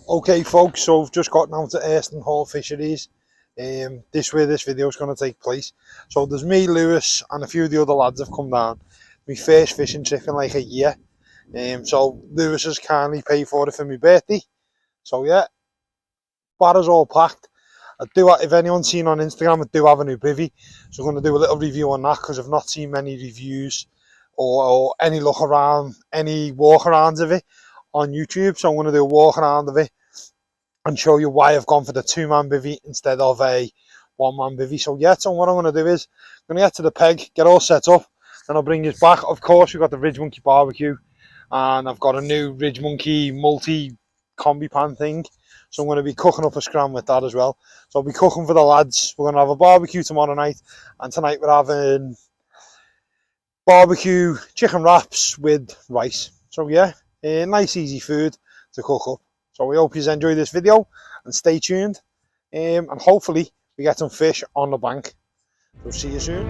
Okay folks, so I've just got down to Hurlston Hall Fisheries. This where this video is going to take place. So there's me, Lewis, and a few of the other lads have come down. My first fishing trip in like a year. So Lewis has kindly paid for it for my birthday. So yeah, bar's all packed. I do, if anyone's seen on Instagram, I do have a new Bivvy. So I'm going to do a little review on that because I've not seen many reviews or any look around, any walk arounds of it on YouTube. So I'm going to do a walk around of it and show you why I've gone for the 2-man bivvy instead of a 1-man bivvy. So yeah, so what I'm going to do is I'm going to get to the peg, get all set up, then I'll bring you back. Of course, we've got the Ridgemonkey barbecue, and I've got a new Ridgemonkey multi-combi pan thing. So I'm going to be cooking up a scram with that as well. So I'll be cooking for the lads. We're going to have a barbecue tomorrow night, and tonight we're having barbecue chicken wraps with rice. So yeah, nice easy food to cook up. So we hope you enjoy this video and stay tuned, and hopefully we get some fish on the bank. So see you soon.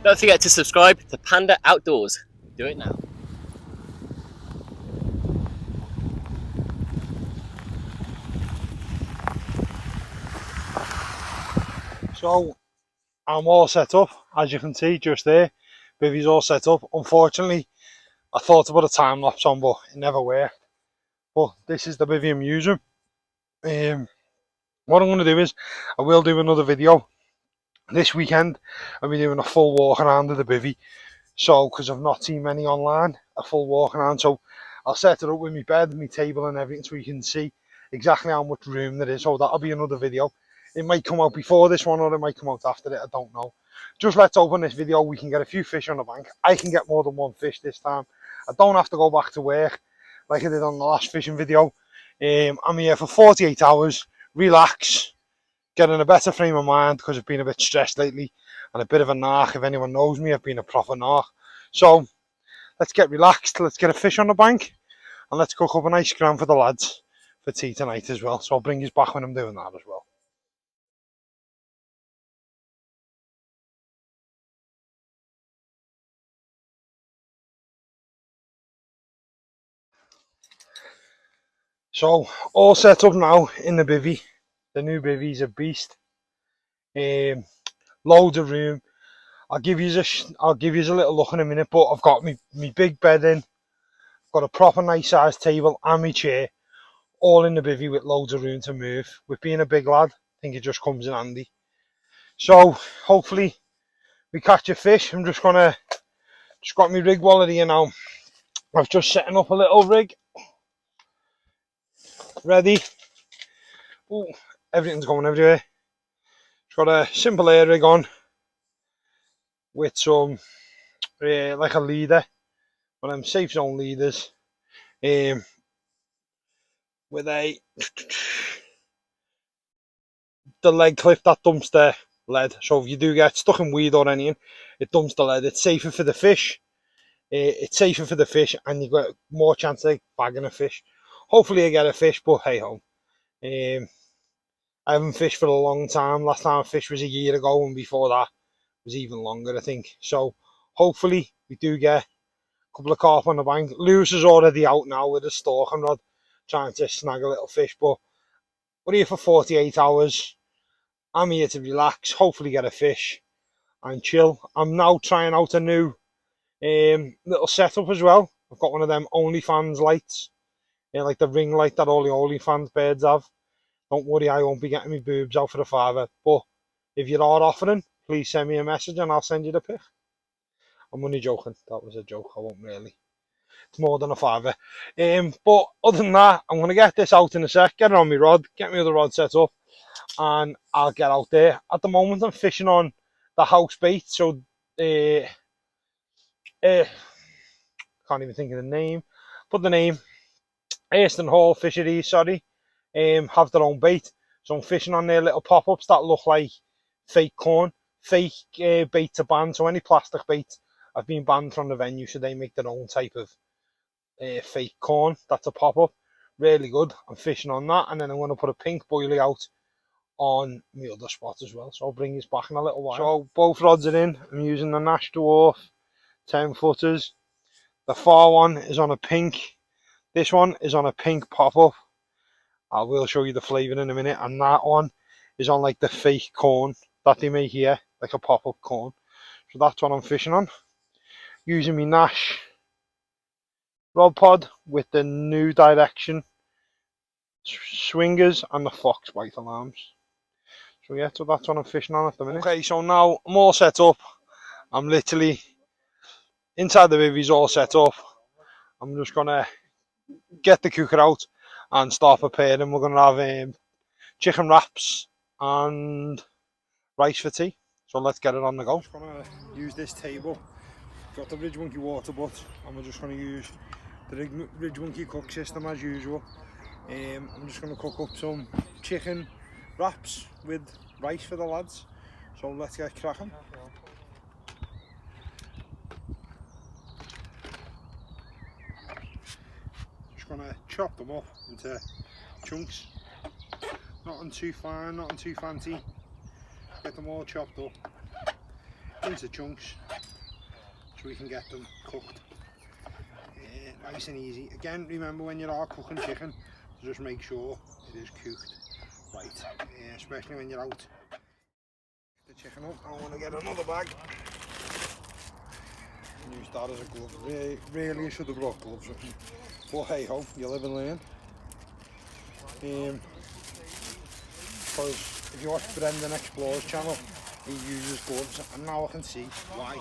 Don't forget to subscribe to Panda Outdoors. Do it now. So I'm all set up, as you can see just there. Bivvy's all set up. Unfortunately, I thought to put a time lapse on, but it never worked. But this is the Bivvy I'm using. What I'm going to do is I will do another video this weekend. I'll be doing a full walk around of the Bivvy. So, because I've not seen many online, a full walk around. So I'll set it up with my bed, my table and everything so you can see exactly how much room there is. So that'll be another video. It might come out before this one or it might come out after it, I don't know. Just let's open this video, we can get a few fish on the bank. I can get more than one fish this time. I don't have to go back to work like I did on the last fishing video. I'm here for 48 hours, relax, get in a better frame of mind because I've been a bit stressed lately and a bit of a narc. If anyone knows me, I've been a proper narc. So let's get relaxed, let's get a fish on the bank and let's cook up a nice scram for the lads for tea tonight as well. So I'll bring you back when I'm doing that as well. So all set up now in the Bivvy. The new Bivvy's a beast. Loads of room. I'll give you a little look in a minute, but I've got me big bed in. I've got a proper nice sized table and my chair, all in the Bivvy with loads of room to move. With being a big lad, I think it just comes in handy. So hopefully we catch a fish. I'm just got my rig wallet here now. I was just setting up a little rig. Ready. Ooh, everything's going everywhere. Just got a simple air rig on with some like a leader, one of them safe zone leaders, with the leg clip that dumps the lead. So if you do get stuck in weed or anything, it dumps the lead. It's safer for the fish. And you've got more chance of bagging a fish. Hopefully I get a fish, but hey ho. I haven't fished for a long time. Last time I fished was a year ago, and before that was even longer, I think. So hopefully we do get a couple of carp on the bank. Lewis is already out now with a stalking rod, trying to snag a little fish, but we're here for 48 hours. I'm here to relax, hopefully get a fish and chill. I'm now trying out a new little setup as well. I've got one of them OnlyFans lights, like the ring light that all the OnlyFans birds have. Don't worry, I won't be getting my boobs out for the father, but if you are offering, please send me a message and I'll send you the pic. I'm only joking, that was a joke, I won't really. It's more than a father. But other than that, I'm going to get this out in a sec, get it on my rod, get my other rod set up, and I'll get out there. At the moment, I'm fishing on the house bait, so can't even think of the name. Put the name, Hurlston Hall Fisheries, sorry. Have their own bait. So I'm fishing on their little pop-ups that look like fake corn. Fake baits are banned, so any plastic bait have been banned from the venue, so they make their own type of fake corn. That's a pop-up. really good. I'm fishing on that, and then I'm going to put a pink boilie out on my other spot as well, so I'll bring this back in a little while. So both rods are in. I'm using the Nash Dwarf 10 footers. The far one is on a pink, this one is on a pink pop-up. I will show you the flavour in a minute, and that one is on like the fake corn that they make here, like a pop-up corn. So that's what I'm fishing on, using my Nash rod pod with the new direction swingers and the fox bite alarms. So yeah, so that's what I'm fishing on at the minute. Okay, so now I'm all set up. I'm literally inside the bivvy's all set up. I'm just gonna get the cooker out and start preparing. We're gonna have chicken wraps and rice for tea. So let's get it on the go. I'm just gonna use this table. Got the Ridgemonkey water butt, and we're just gonna use the Ridgemonkey cook system as usual. I'm just gonna cook up some chicken wraps with rice for the lads. So let's get cracking. Just gonna chop them up into chunks. Nothing too fine, nothing too fancy. Get them all chopped up into chunks so we can get them cooked nice and easy. Again, remember when you are cooking chicken, just make sure it is cooked right, especially when you're out. The chicken up, I want to get another bag. Use that as a glove. Really, you should have brought gloves with me. But hey ho, you live and learn. Because if you watch Brendan Explores channel, he uses gloves, and now I can see why.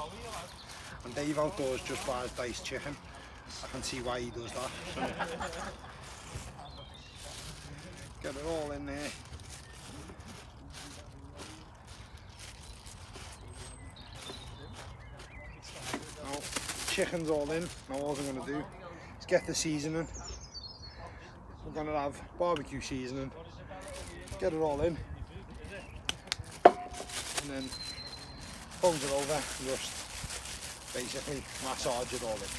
And Dave Outdoors just buys diced chicken. I can see why he does that. So get it all in there. Now, chicken's all in. Now all I'm going to do is get the seasoning. We're going to have barbecue seasoning. Get it all in. And then fold it over and just basically massage it all in.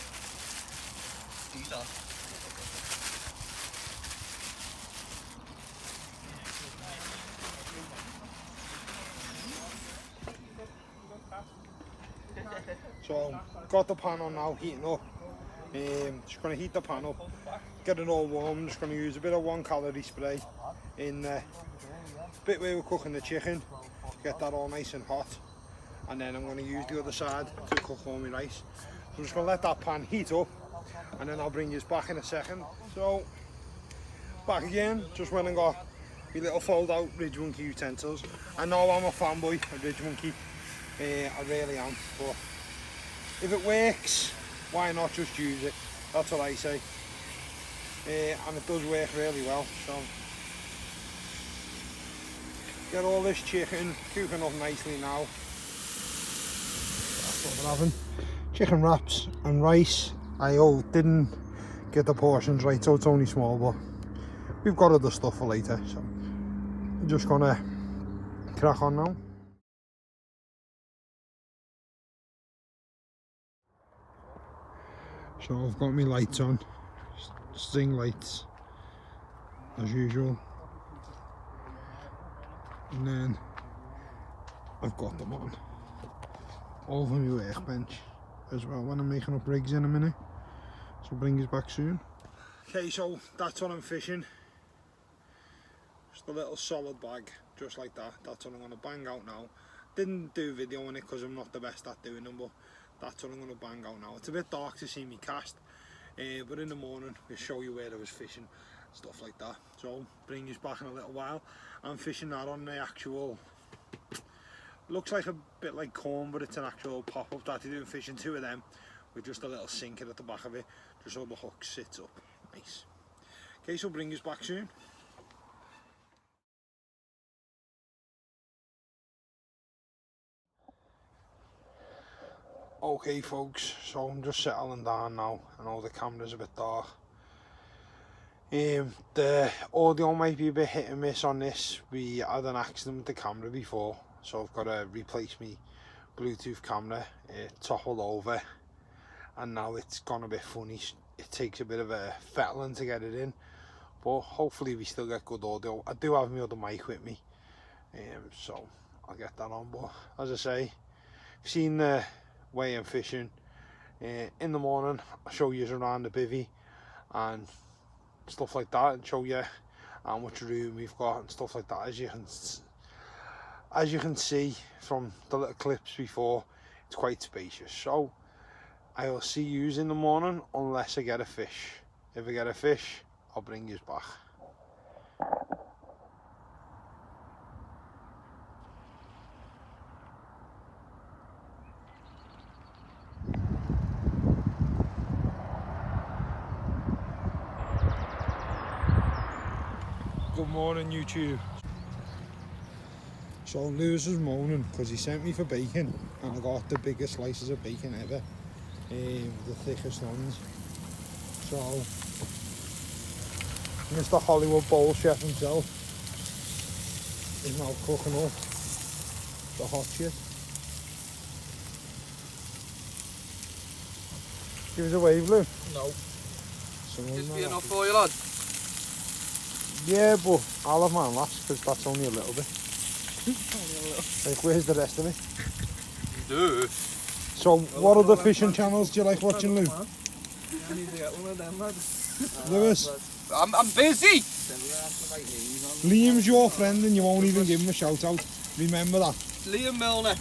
So got the pan on now, heating up. Just going to heat the pan up, get it all warm. I'm just going to use a bit of 1 calorie spray in the bit where we're cooking the chicken, get that all nice and hot, and then I'm going to use the other side to cook all my rice. So I'm just going to let that pan heat up, and then I'll bring you back in a second. So back again, just went and got my little fold out Ridgemonkey utensils. I know I'm a fanboy of Ridgemonkey, I really am, but if it works, why not just use it? That's what I say. And it does work really well. So get all this chicken cooking up nicely now. That's what we're having. Chicken wraps and rice. I didn't get the portions right, so it's only small, but we've got other stuff for later. So I'm just gonna crack on now. So I've got my lights on, string lights as usual, and then I've got them on over my workbench as well when I'm making up rigs in a minute, so I'll bring you back soon. Okay, so that's what I'm fishing, just a little solid bag, just like that. That's what I'm going to bang out now. Didn't do video on it because I'm not the best at doing them, but that's what I'm going to bang out now. It's a bit dark to see me cast, but in the morning we'll show you where I was fishing, stuff like that. So bring you back in a little while. I'm fishing that on the actual, looks like a bit like corn, but it's an actual pop-up that you're doing, fishing 2 of them with just a little sinker at the back of it, just so the hook sits up nice. Okay, so bring you back soon. Okay folks, so I'm just settling down now. I know the camera's a bit dark. The audio might be a bit hit and miss on this. We had an accident with the camera before, so I've got to replace my Bluetooth camera. It toppled over and now it's gone a bit funny. It takes a bit of a fettling to get it in, but hopefully we still get good audio. I do have my other mic with me, so I'll get that on. But as I say, I've seen the way I'm fishing. In the morning I'll show you around the bivvy and stuff like that, and show you how much room we've got and stuff like that. As you can see from the little clips before, it's quite spacious. So I will see you in the morning unless I get a fish. If I get a fish, I'll bring you back. Good morning, YouTube. So Lewis was moaning because he sent me for bacon and I got the biggest slices of bacon ever, the thickest ones. So Mr. Hollywood bowl chef himself is now cooking up the hot shit. Give us a wave, Lou. No. Just be enough for you, lad. Yeah, but I'll have mine last because that's only a little bit. Like, where's the rest of it? Do. So, what other fishing channels do you like watching, Lou? I need to get one of them, lad. Lewis? I'm busy! Liam's your friend and you won't even give him a shout out. Remember that? Liam Milner.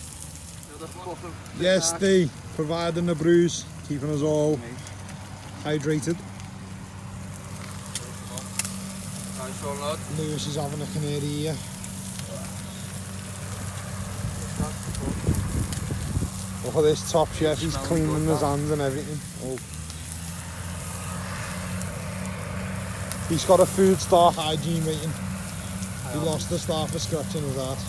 Yes, they providing the brews, keeping us all hydrated. Nice one, lad. Lewis is having a canary here. Look at this top chef, he's cleaning his hands and everything. Oh. He's got a food star hygiene rating. He lost the star for scratching his ass.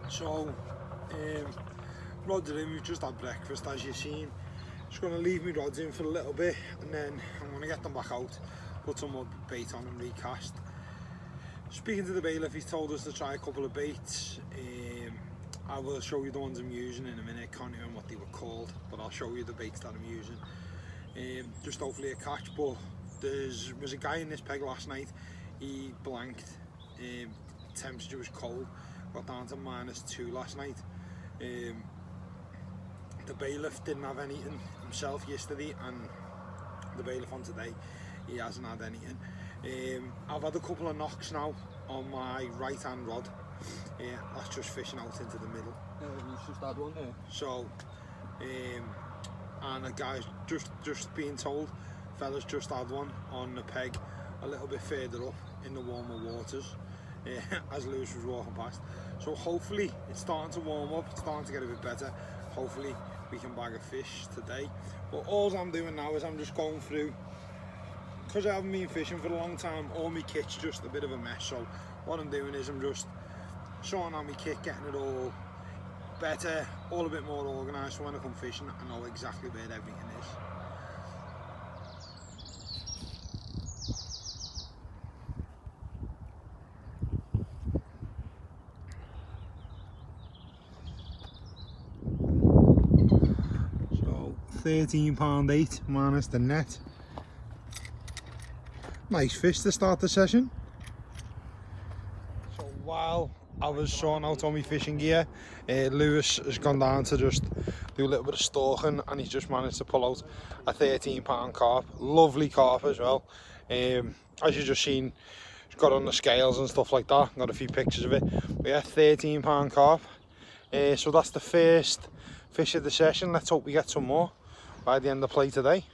So, rods are in, we've just had breakfast as you've seen. Just going to leave my rods in for a little bit and then I'm going to get them back out, put some more bait on and recast. Speaking to the bailiff, he's told us to try a couple of baits. I will show you the ones I'm using in a minute. Can't remember what they were called, but I'll show you the baits that I'm using. Just hopefully a catch, but there was a guy in this peg last night, he blanked. Temperature was cold, got down to -2 last night. The bailiff didn't have anything himself yesterday, and the bailiff on today, he hasn't had anything. I've had a couple of knocks now on my right hand rod. That's just fishing out into the middle. You just had one there. So, and a guy's just being told, fella's just had one on the peg a little bit further up in the warmer waters. As Lewis was walking past. So hopefully it's starting to warm up, it's starting to get a bit better. Hopefully we can bag a fish today. But all I'm doing now is I'm just going through, because I haven't been fishing for a long time, all my kit's just a bit of a mess. So what I'm doing is I'm just sorting out my kit, getting it all better, all a bit more organised, so when I come fishing I know exactly where everything is. £13.8 minus the net. Nice fish to start the session. So while I was sorting out all my fishing gear, Lewis has gone down to just do a little bit of stalking and he's just managed to pull out a £13 carp. Lovely carp as well. As you've just seen, it's got on the scales and stuff like that. Got a few pictures of it. But yeah, £13 carp. So that's the first fish of the session. Let's hope we get some more by the end of play today.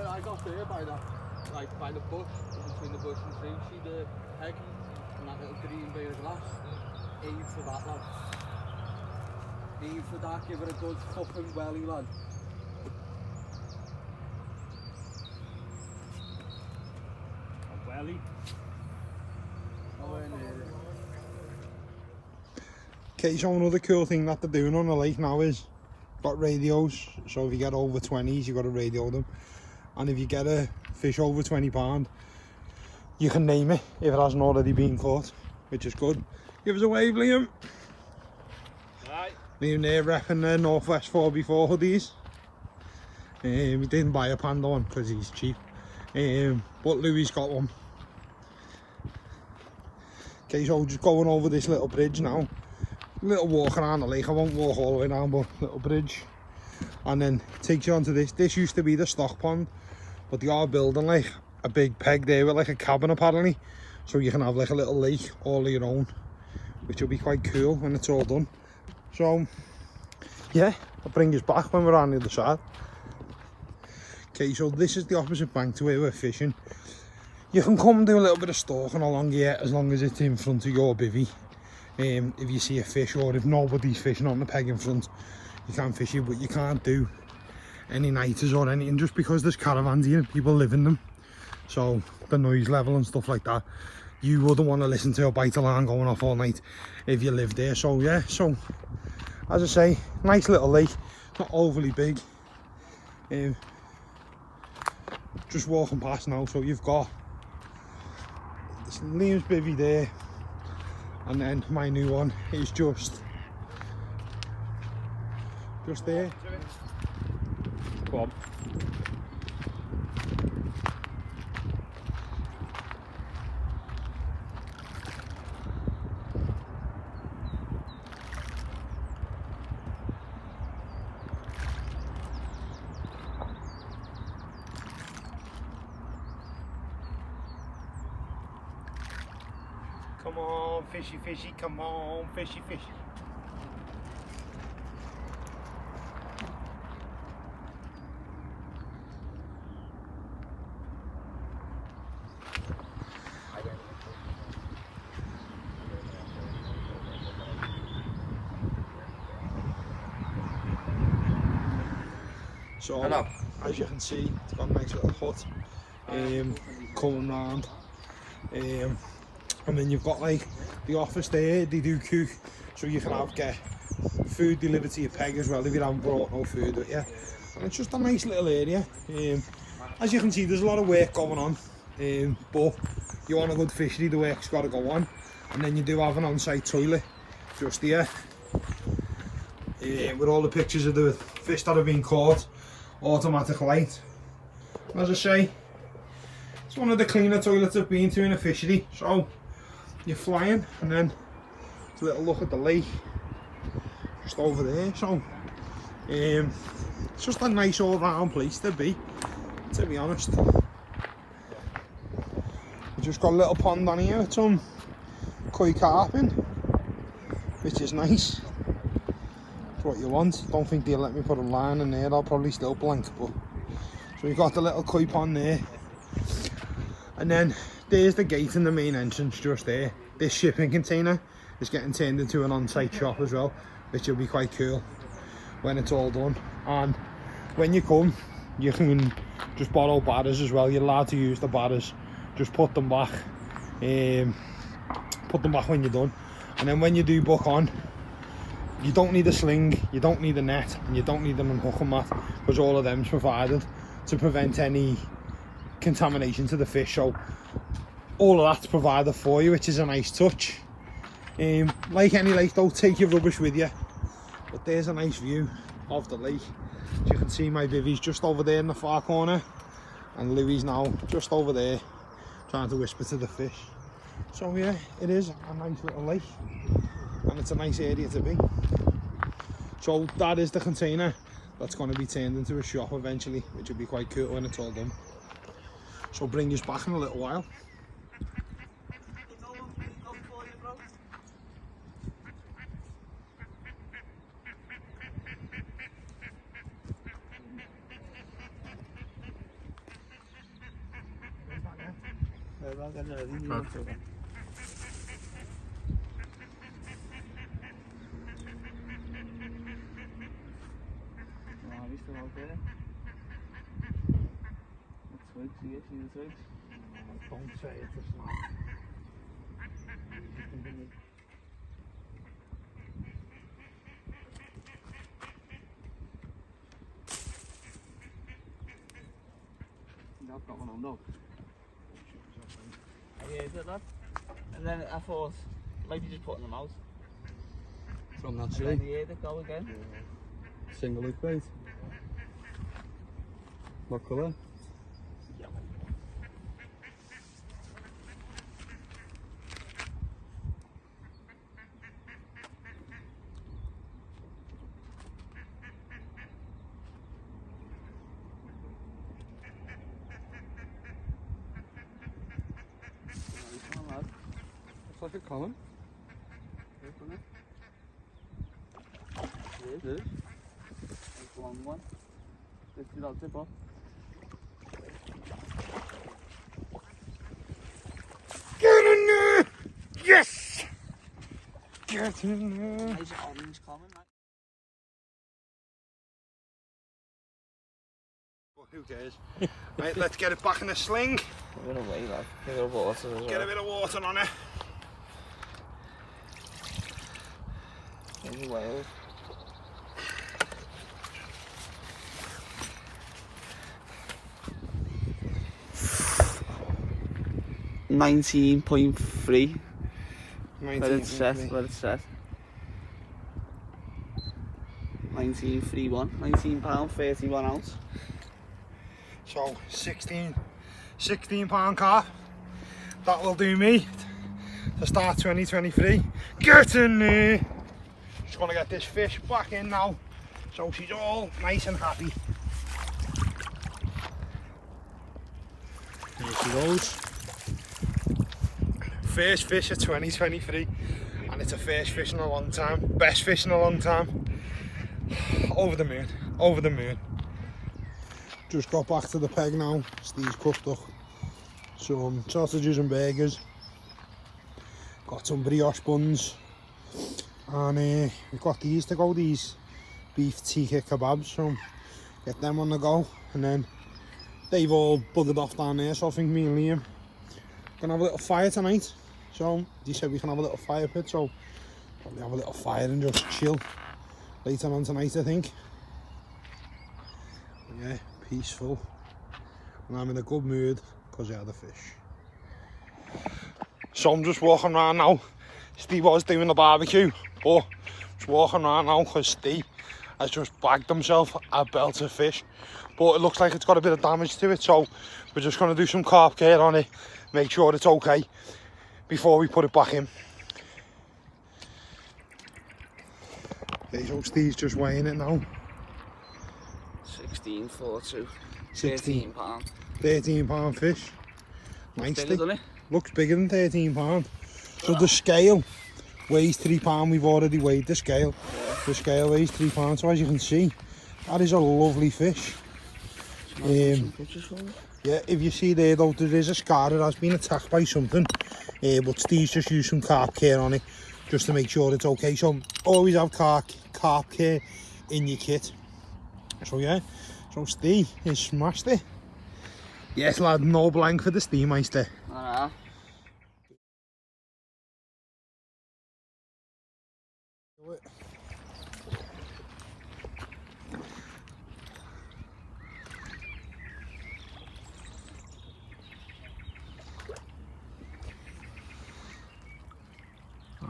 I got there by that, like by the bush, between the bush and the tree. See the peg and that little green bit of glass? Aim for that, lad. Aim for that, give it a good fucking welly, lad. welly. Okay, so another cool thing that they're doing on the lake now is got radios. So if you get over 20s, you've got to radio them. And if you get a fish over £20, you can name it if it hasn't already been caught, which is good. Give us a wave, Liam. Right. Liam there repping the Northwest 4x4 hoodies. He didn't buy a panda one because he's cheap. But Louis got one. Okay, so just going over this little bridge now. Little walk around the lake. I won't walk all the way down, but little bridge. And then takes you onto this. This used to be the stock pond, but they are building like a big peg there with like a cabin apparently. So you can have like a little lake all your own, which will be quite cool when it's all done. So yeah, I'll bring us back when we're on the other side. Okay, so this is the opposite bank to where we're fishing. You can come and do a little bit of stalking along here as long as it's in front of your bivvy. If you see a fish or if nobody's fishing on the peg in front, you can fish it, but you can't do any nighters or anything just because there's caravans here and people live in them. So the noise level and stuff like that, you wouldn't want to listen to a bite alarm going off all night if you live there. So yeah, so as I say, nice little lake, not overly big. Just walking past now, so you've got this Liam's bivvy there, and then my new one is just there. Go on. Come on, fishy, fishy, come on, fishy, fishy. So, as you can see, it's got a nice little hut coming round. And then you've got like the office there, they do cook, so you can get food delivered to your peg as well if you haven't brought no food with you. And it's just a nice little area. As you can see, there's a lot of work going on, but you want a good fishery, the work's got to go on. And then you do have an on-site toilet just here, with all the pictures of the fish that have been caught, automatic light. And as I say, it's one of the cleaner toilets I've been to in a fishery. So you're flying, and then a little look at the lake just over there. So it's just a nice all round place to be honest. We just got a little pond on here with some koi carp in, which is nice. It's what you want. Don't think they'll let me put a line in there, I'll probably still blank, but so we've got the little koi pond there. And then there's the gate in the main entrance just there. This shipping container is getting turned into an on-site shop as well, which will be quite cool when it's all done. And when you come, you can just borrow batters as well. You're allowed to use the batters. Just put them back when you're done. And then when you do book on, you don't need a sling, you don't need a net, and you don't need an unhooking mat, because all of them's provided to prevent any contamination to the fish. So all of that's provided for you, which is a nice touch. Like any lake though, take your rubbish with you. But there's a nice view of the lake. As you can see, my bivvy's just over there in the far corner, and Louis now just over there trying to whisper to the fish. So yeah, it is a nice little lake, and it's a nice area to be. So that is the container that's going to be turned into a shop eventually, which will be quite cool when it's all done. So bring us back in a little while. Twigs, you see the twigs? Don't say it's a snap. I've got one on now. Yeah, is it, lad? And then I thought, maybe just putting them out. From that And tree. then the air they go again. Single hook bait. What colour? Looks like a column. It is. It's a long one. This is out tip off. Get in there! Yes! Get in there! Nice orange common, like. Well, who cares? Right, let's get it back in the sling. We're gonna wait, lad. Get a bit of water as well. Get a bit of water on it. There's the whales. $19.3. Where it's set, where it's set. 19.31, £19, 31 ounce. So 16 pound carp. That will do me to start 2023. Get in there. Just gonna get this fish back in now, so she's all nice and happy. There she goes. First fish of 2023, and it's a first fish in a long time. Best fish in a long time. Over the moon, over the moon. Just got back to the peg now. Steve's cooked up some sausages and burgers. Got some brioche buns. And we've got these to go, these beef tikka kebabs, so get them on the go. And then they've all buggered off down there, so I think me and Liam gonna have a little fire tonight. So he said we can have a little fire pit, so probably have a little fire and just chill later on tonight, I think. Yeah, peaceful. And I'm in a good mood because I had a fish. So I'm just walking around now. Steve was doing the barbecue, but just walking around now because Steve has just bagged himself a belt of fish. But it looks like it's got a bit of damage to it, so we're just going to do some carp care on it, make sure it's okay before we put it back in. Okay, so Steve's just weighing it now. 16.42. 16. £13. 13 pound fish. Nicely. Bigger, doesn't it? Looks bigger than 13 pound. So the scale weighs 3 pound. We've already weighed the scale. Yeah. The scale weighs 3 pounds. So as you can see, that is a lovely fish. Yeah, if you see there though, there is a scar. It has been attacked by something. But Steve's just used some carp care on it just to make sure it's okay. So always have carp care in your kit. So yeah, so Steve has smashed it. Yes lad, no blank for the Steemeister.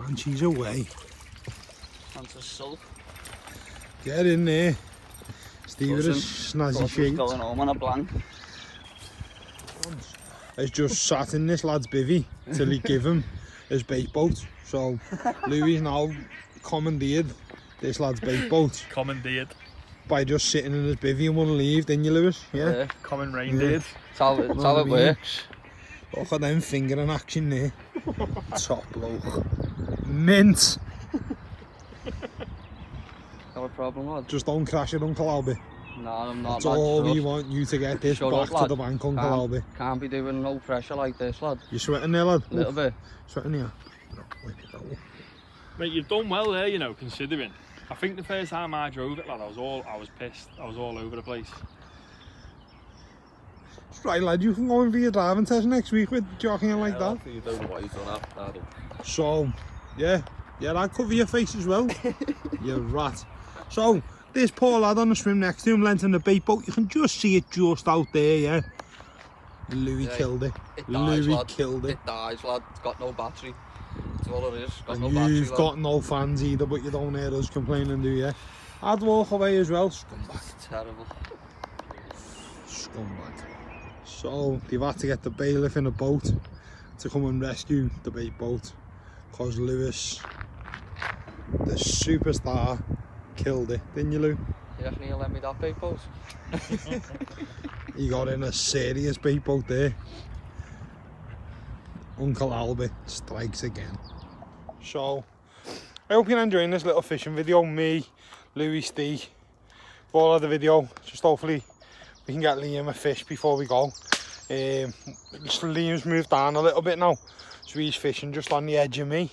And she's away. Onto salt. Get in there. Steve with his snazzy shades. Going home on a blank. Has just sat in this lad's bivvy till he give him his bait boat. So Louis now commandeered this lad's bait boat Commandeered. by just sitting in his bivvy and wouldn't leave, didn't you, Lewis? Yeah. Common reindeer. It's how it works. Look at them finger in action there. Top bloke. Mint. Got a problem, lad? Just don't crash it, Uncle Albie. No, I'm not. That's lad. all Shut we up. want you to get this Shut back up, to lad. the bank, Uncle Albie. Can't be doing no pressure like this, lad. You sweating there, lad? A little bit. Sweating here? Mate, you've done well there, you know, considering. I think the first time I drove it, lad, I was pissed. I was all over the place. Right, lad, you can go in for your driving test next week with jockeying like that. You don't know what he's done that. So, yeah, I'd cover your face as well. You rat. So, this poor lad on the swim next to him, lent in the bait boat. You can just see it just out there, yeah. Louis killed it. Louis killed it. It dies, lad. It's got no battery. That's all it is. Got And no battery, you've got no fans either, but you don't hear us complaining, do you? I'd walk away as well. Scumbag. It's terrible. Scumbag. So they've had to get the bailiff in a boat to come and rescue the bait boat, because Lewis, the superstar, killed it, didn't you, Lou? You reckon he'll let me that bait boat? He got in a serious bait boat there. Uncle Albert strikes again. So I hope you're enjoying this little fishing video. Me, Louis, Steve, all of the video. Just hopefully we can get Liam a fish before we go. Liam's moved down a little bit now, so he's fishing just on the edge of me.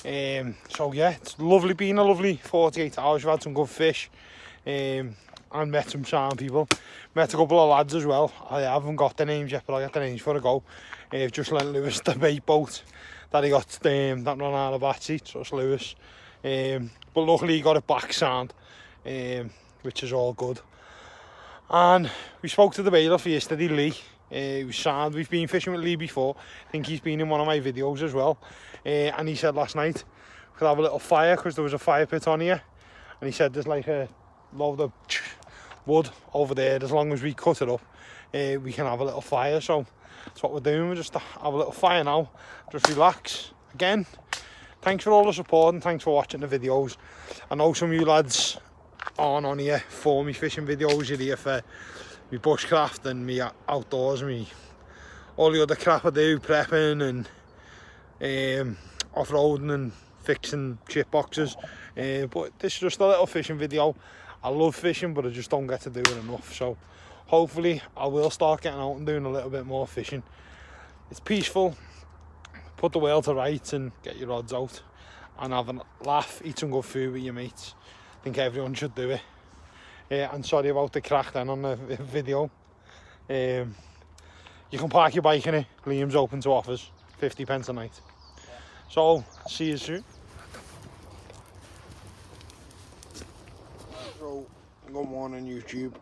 So yeah, it's lovely, been a lovely 48 hours. We've had some good fish, and met some sound people. Met a couple of lads as well. I haven't got the names yet, but I'll get the names for a go. Just lent Lewis the bait boat that he got, that ran out of battery, so it's Lewis. But luckily he got it back sound, which is all good. And we spoke to the bailiff yesterday, Lee. He was sound. We've been fishing with Lee before. I think he's been in one of my videos as well. And he said last night we could have a little fire, because there was a fire pit on here. And he said there's like a load of wood over there. As long as we cut it up, we can have a little fire. So that's what we're doing. We're just have a little fire now, just relax. Again, thanks for all the support and thanks for watching the videos. I know some of you lads aren't on here for me fishing videos. You're here for me bushcraft and me outdoors, me all the other crap I do, prepping and off-roading and fixing chip boxes. But this is just a little fishing video. I love fishing, but I just don't get to do it enough. So hopefully I will start getting out and doing a little bit more fishing. It's peaceful. Put the world to rights and get your rods out and have a laugh, eat some good food with your mates. I think everyone should do it. And sorry about the crack then on the video. You can park your bike in it. Liam's open to offers, 50 pence a night. So see you soon. So good morning YouTube.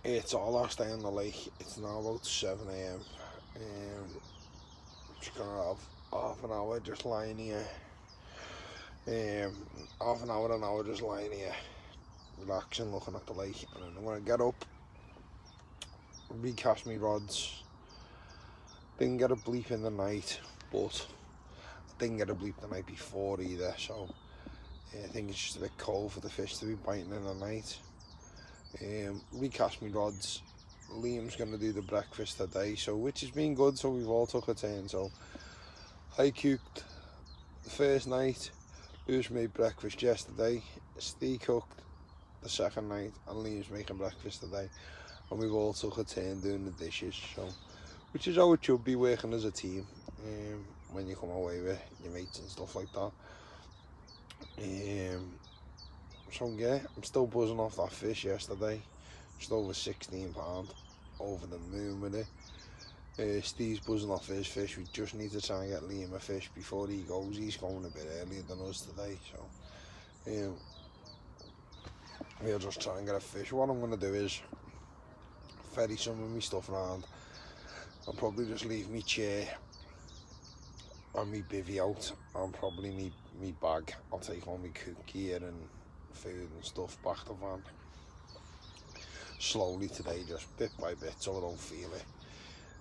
It's our last day on the lake. It's now about 7 AM. Just gonna have half an hour just lying here. Half an hour just lying here, relaxing, looking at the lake, and then I'm gonna get up, recast my rods. Didn't get a bleep in the night, but I didn't get a bleep the night before either, so I think it's just a bit cold for the fish to be biting in the night. Recast my rods. Liam's gonna do the breakfast today, so which has been good, so we've all took a turn. So I cooked the first night, Lewis made breakfast yesterday, Steve cooked the second night, and Liam's making breakfast today, and we've all took a turn doing the dishes. So which is how it should be, working as a team, when you come away with your mates and stuff like that. So yeah, I'm still buzzing off that fish yesterday, just over £16, over the moon with it. Steve's buzzing off his fish. We just need to try and get Liam a fish before he goes. He's going a bit earlier than us today, so we'll just try and get a fish. What I'm going to do is ferry some of my stuff around. I'll probably just leave my chair and my bivvy out, and probably me bag. I'll take all my cook gear and food and stuff back to van slowly today, just bit by bit, so I don't feel it,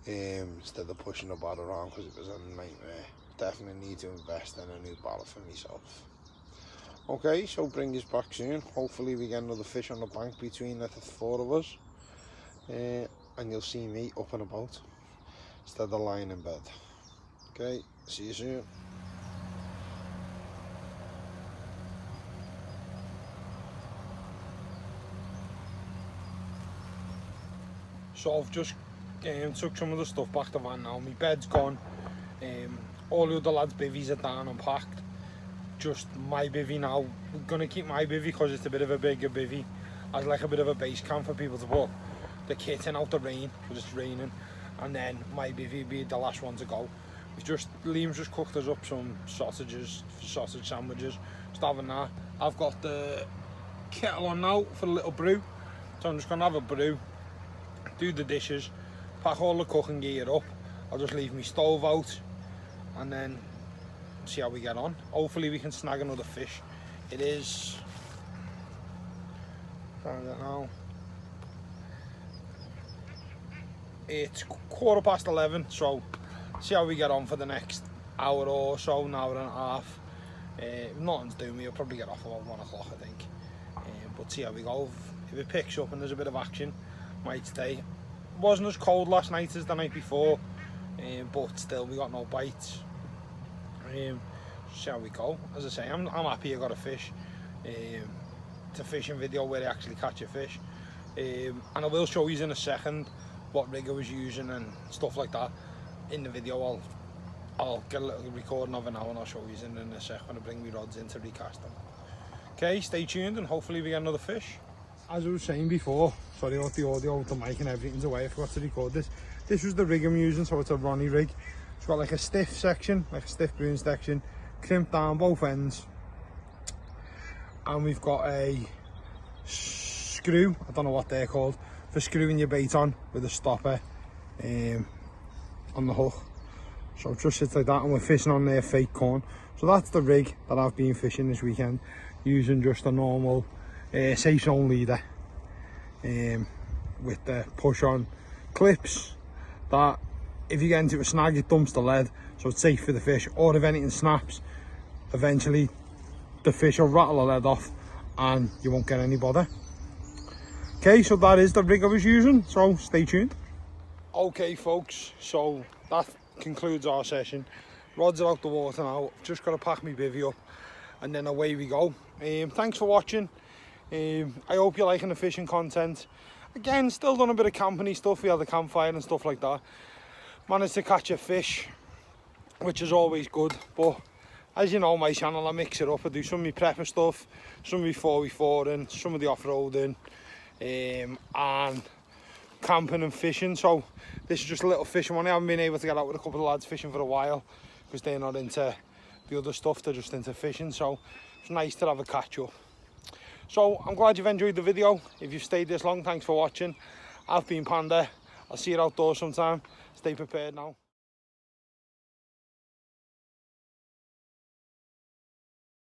instead of pushing the bar around, because it was a nightmare. Definitely need to invest in a new barrel for myself. Okay, so bring us back soon. Hopefully we get another fish on the bank between the four of us, and you'll see me up and about instead of lying in bed. Okay, see you soon. So I've just took some of the stuff back to the van now. My bed's gone. All the other lads' bivvies are down and packed. Just my bivvy now. We're going to keep my bivvy because it's a bit of a bigger bivvy, as like a bit of a base camp for people to put the kitting out the rain because it's raining, and then my bivvy be the last one to go. Liam's just cooked us up some sausages, sausage sandwiches, just having that. I've got the kettle on now for a little brew, so I'm just going to have a brew, do the dishes, pack all the cooking gear up. I'll just leave my stove out and then see how we get on. Hopefully we can snag another fish. It is, I don't know, it's 11:15, so see how we get on for the next hour or so, an hour and a half. If nothing's doing me, I'll probably get off about 1 o'clock, I think. But see how we go. If it picks up and there's a bit of action, might stay. It wasn't as cold last night as the night before, but still we got no bites. See how we go. As I say, I'm happy I got a fish. It's a fishing video where I actually catch a fish, and I will show you in a second what rig I was using and stuff like that. In the video I'll get a little recording of it now and I'll show you in a sec when I bring my rods in to recast them. Okay, stay tuned and hopefully we get another fish. As I was saying before, sorry about the audio, the mic and everything's away, I forgot to record this. This was the rig I'm using, so it's a Ronnie rig. It's got like a stiff section, like a stiff boom section, crimped down both ends. And we've got a screw, I don't know what they're called, for screwing your bait on with a stopper on the hook. So it just sits like that, and we're fishing on their fake corn. So that's the rig that I've been fishing this weekend, using just a normal safe zone leader with the push on clips that if you get into a snag it dumps the lead, so it's safe for the fish, or if anything snaps eventually the fish will rattle the lead off and you won't get any bother. Okay, so that is the rig I was using, so stay tuned. Okay folks, so that concludes our session. Rods are out the water now, just got to pack my bivvy up and then away we go. Thanks for watching. I hope you're liking the fishing content. Again, still done a bit of camping stuff, we had the campfire and stuff like that. Managed to catch a fish, which is always good, but as you know, my channel, I mix it up. I do some of my prepper stuff, some of my 4v4 and some of the off-roading, and camping and fishing. So this is just a little fishing one. I haven't been able to get out with a couple of lads fishing for a while because they're not into the other stuff, they're just into fishing. So it's nice to have a catch up. So I'm glad you've enjoyed the video. If you've stayed this long, thanks for watching. I've been Panda. I'll see you outdoors sometime. Stay prepared now.